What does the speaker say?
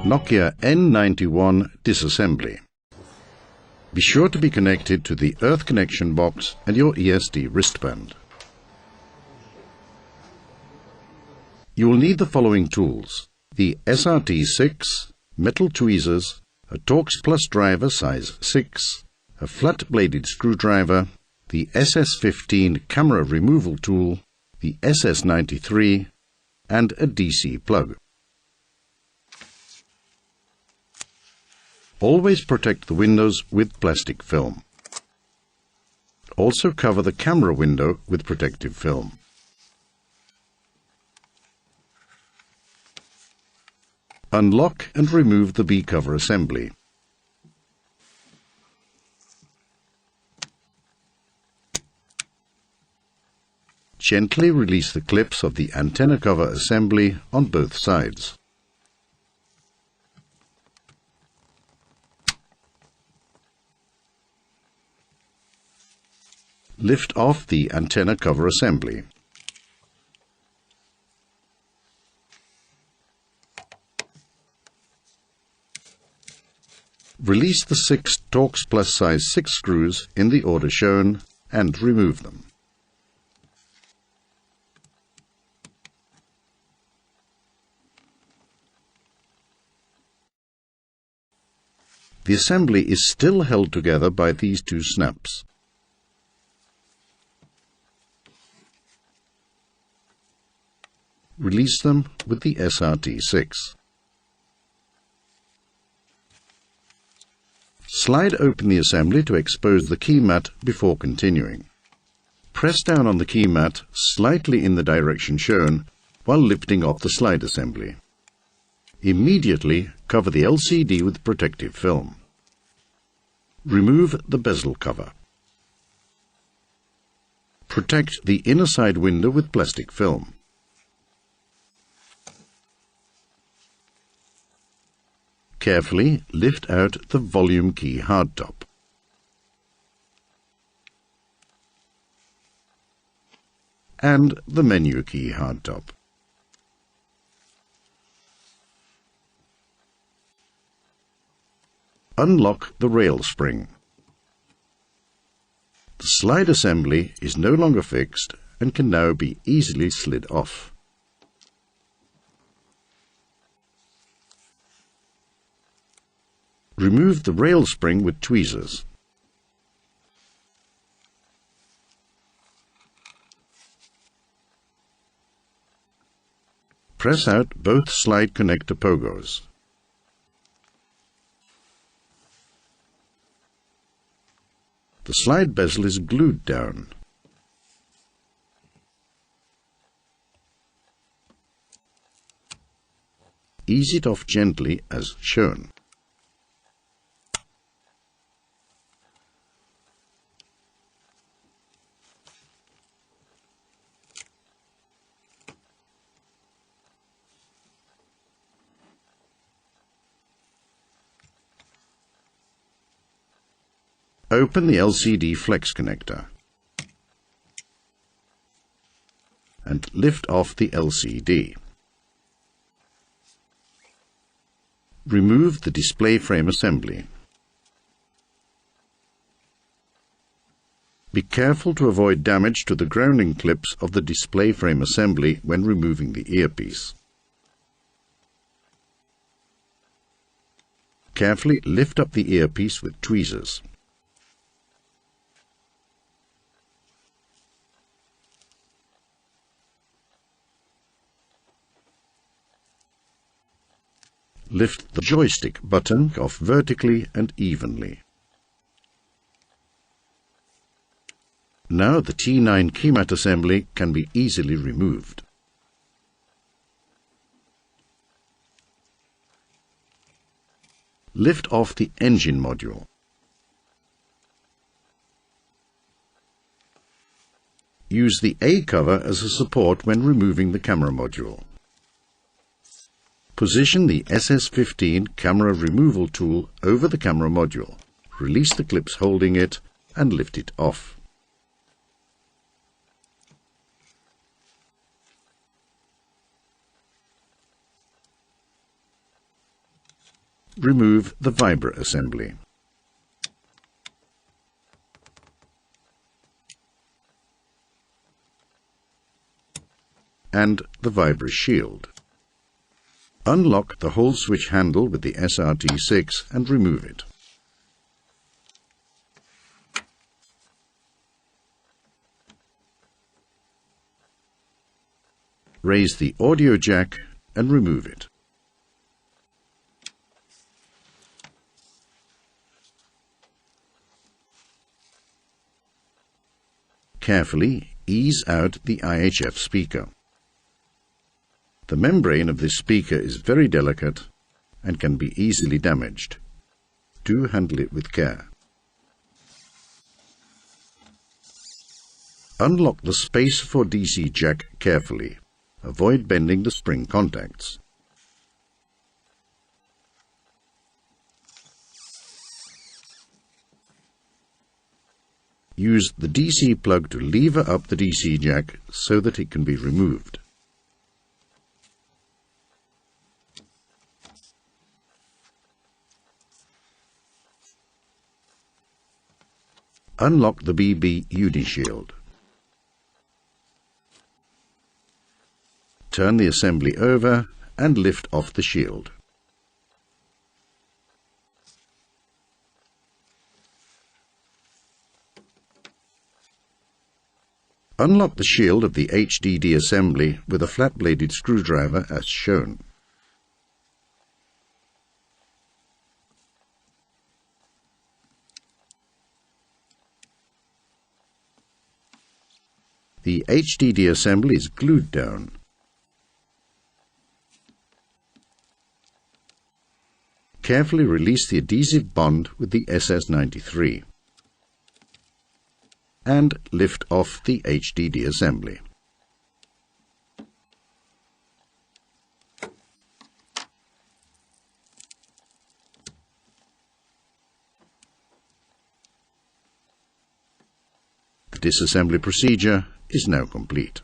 Nokia N91 disassembly. Be sure to be connected to the earth connection box and your ESD wristband. You will need the following tools: the SRT6, metal tweezers, a Torx Plus driver size 6, a flat-bladed screwdriver, the SS15 camera removal tool, the SS93, and a DC plug. Always protect the windows with plastic film. Also cover the camera window with protective film. Unlock and remove the B-cover assembly. Gently release the clips of the antenna cover assembly on both sides. Lift off the antenna cover assembly. Release the 6 Torx Plus size 6 screws in the order shown and remove them. The assembly is still held together by these 2 snaps. Release them with the SRT6. Slide open the assembly to expose the key mat before continuing. Press down on the key mat slightly in the direction shown while lifting off the slide assembly. Immediately cover the LCD with protective film. Remove the bezel cover. Protect the inner side window with plastic film. Carefully lift out the volume key hardtop. And the menu key hardtop. Unlock the rail spring. The slide assembly is no longer fixed and can now be easily slid off. Remove the rail spring with tweezers. Press out both slide connector pogos. The slide bezel is glued down. Ease it off gently as shown. Open the LCD flex connector and lift off the LCD. Remove the display frame assembly. Be careful to avoid damage to the grounding clips of the display frame assembly when removing the earpiece. Carefully lift up the earpiece with tweezers. Lift the joystick button off vertically and evenly. Now the T9 keymat assembly can be easily removed. Lift off the engine module. Use the A cover as a support when removing the camera module. Position the SS15 camera removal tool over the camera module. Release the clips holding it and lift it off. remove the vibra assembly. And the vibra shield. Unlock the whole switch handle with the SRT6 and remove it. Raise the audio jack and remove it. Carefully ease out the IHF speaker. The membrane of this speaker is very delicate and can be easily damaged. Do handle it with care. Unlock the space for DC jack carefully. Avoid bending the spring contacts. Use the DC plug to lever up the DC jack so that it can be removed. Unlock the BB Unishield. Turn the assembly over and lift off the shield. Unlock the shield of the HDD assembly with a flat-bladed screwdriver as shown. The HDD assembly is glued down. Carefully release the adhesive bond with the SS93 and lift off the HDD assembly. The disassembly procedure is now complete.